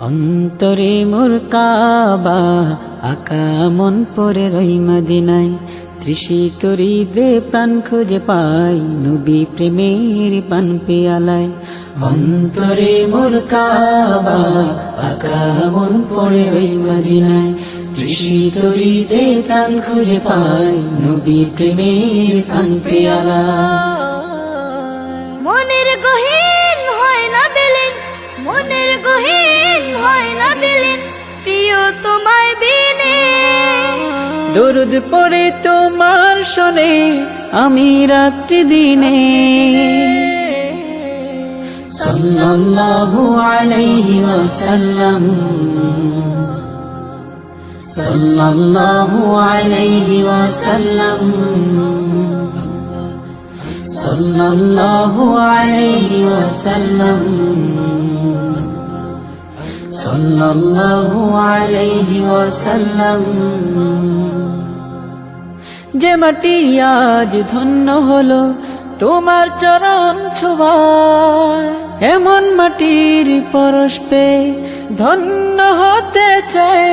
অন্তরে মোর কাবা আকা মন পড়ে রই মদিনায়, তৃষিত হৃদে প্রাণ খুঁজে পাই নবী প্রেমের পান পেয়ালায়। অন্তরে মোর কাবা আকা মন পড়ে রই মদিনায়, তৃষিত হৃদে প্রাণ খুঁজে পাই নবী প্রেমের পান পেয়ালায়। মনের গহীন হয় না বিলীন, মনের গহীন হয় না বিলীন, প্রিয় তোমায় বিনে। দরুদ পড়ে তোমার শোনে আমি রাত্রি দিনে। সাল্লাল্লাহু আলাইহি ওয়াসাল্লাম, সাল্লাল্লাহু আলাইহি ওয়াসাল্লাম, সাল্লাল্লাহু আলাইহি ওয়াসাল্লাম, সাল্লাল্লাহু আলাইহি ওয়াসাল্লাম। যে মাটি আজ ধন্য হলো তোমার চরণ ছোঁয়ায়, এমন মাটির পরশ পেয়ে ধন্য হতে চাই।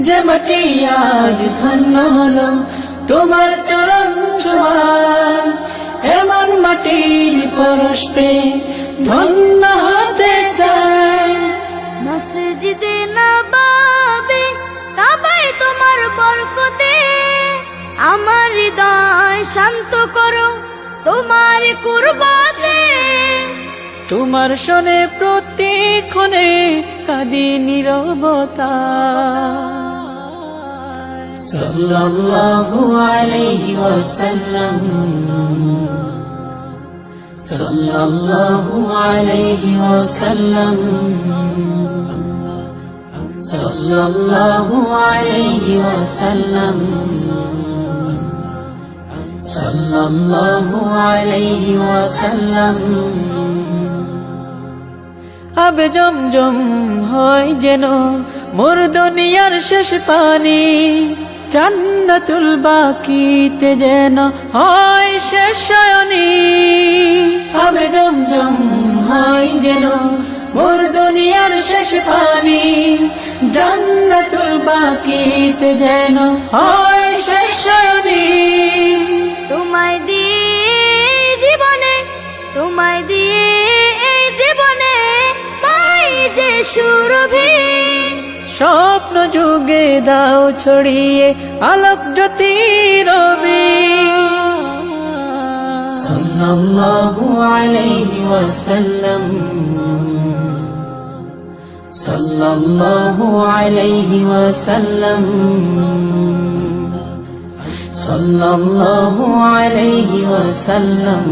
যে মাটি আজ ধন্য হলো তোমার চরণ ছোঁয়ায়, এমন মাটির পরশ পেয়ে ধন্য হতে চাই। মসজিদে নববী কাবায় তোমার বরকতে, আমার হৃদয় শান্ত করো তোমার কুরবাতে। তোমার শোনে প্রতিক্ষণে কাঁদি নীরবতা। সাল্লাল্লাহু আলাইহি ওয়াসাল্লাম, সাল্লাল্লাহু আলাইহি ওয়াসাল্লাম, সাল্লাল্লাহু আলাইহি ওয়াসাল্লাম, সাল্লাল্লাহু আলাইহি ওয়াসাল্লাম। আবে জমজম হয় যেন মোর দুনিয়ার শেষ পানি, জান্নাতুল বাকিতে যেন হয় শেষ শয়নি। আবে জমজম হয় যেন মোর দুনিয়ার শেষ পানি, জান্নাতুল বাকিতে যেন হয় শেষ শয়নি। তোমায় দিয়ে জীবনে, তোমায় দিয়ে এই জীবনে পাই যে সুরভি। স্বপ্ন যুগে দাও ছড়িয়ে আলোক জ্যোতি রবি। সাল্লাল্লাহু আলাইহি ওয়াসাল্লাম, সাল্লাল্লাহু আলাইহি ওয়াসাল্লাম, সাল্লাল্লাহু আলাইহি ওয়াসাল্লাম,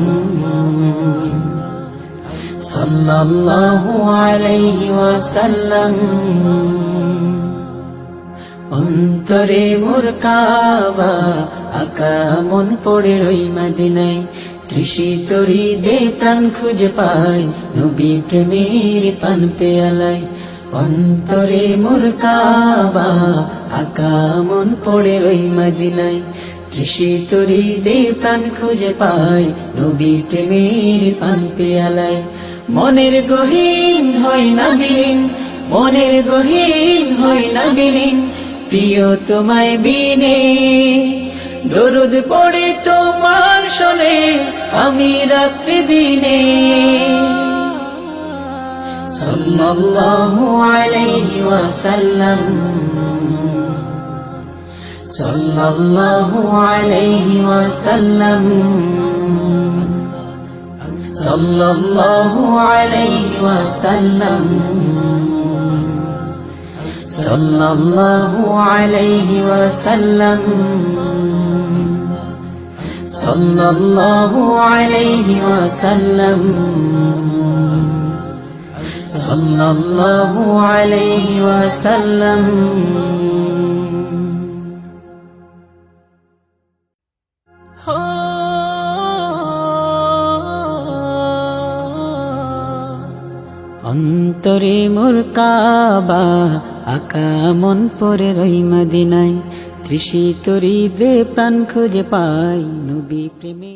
সাল্লাল্লাহু আলাইহি ওয়াসাল্লাম। অন্তরে মোর কাবা আকা মন পড়ে রই মদিনায়, তৃষিত হৃদে প্রাণ খুঁজে পাই নবী প্রেমের পান পেয়ালায়। অন্তরে মোর কাবা আকা মন পড়ে রই মদিনায়, তৃষিত হৃদে প্রাণ খুঁজে পাই নবী প্রেমের পান পেয়ালায়। মনের গহীন হয় না বিলীন, মনের গহীন হয় না বিলীন, প্রিয় তোমায় বিনে। দরুদ পড়ে তোমার শোনে আমি রাত্রি দিনে। সাল্লাল্লাহু আলাইহি ওয়াসাল্লাম, সাল্লাল্লাহু আলাইহি ওয়াসাল্লাম, সাল্লাল্লাহু আলাইহি ওয়াসাল্লাম, সাল্লাল্লাহু আলাইহি ওয়াসাল্লাম, সাল্লাল্লাহু আলাইহি ওয়াসাল্লাম, সাল্লাল্লাহু আলাইহি ওয়াসাল্লাম। অন্তরে মোর কাবা আকা মন পড়ে রই মদিনায়, তৃষিত হৃদে প্রাণ খুঁজে পাই নবী প্রেমে।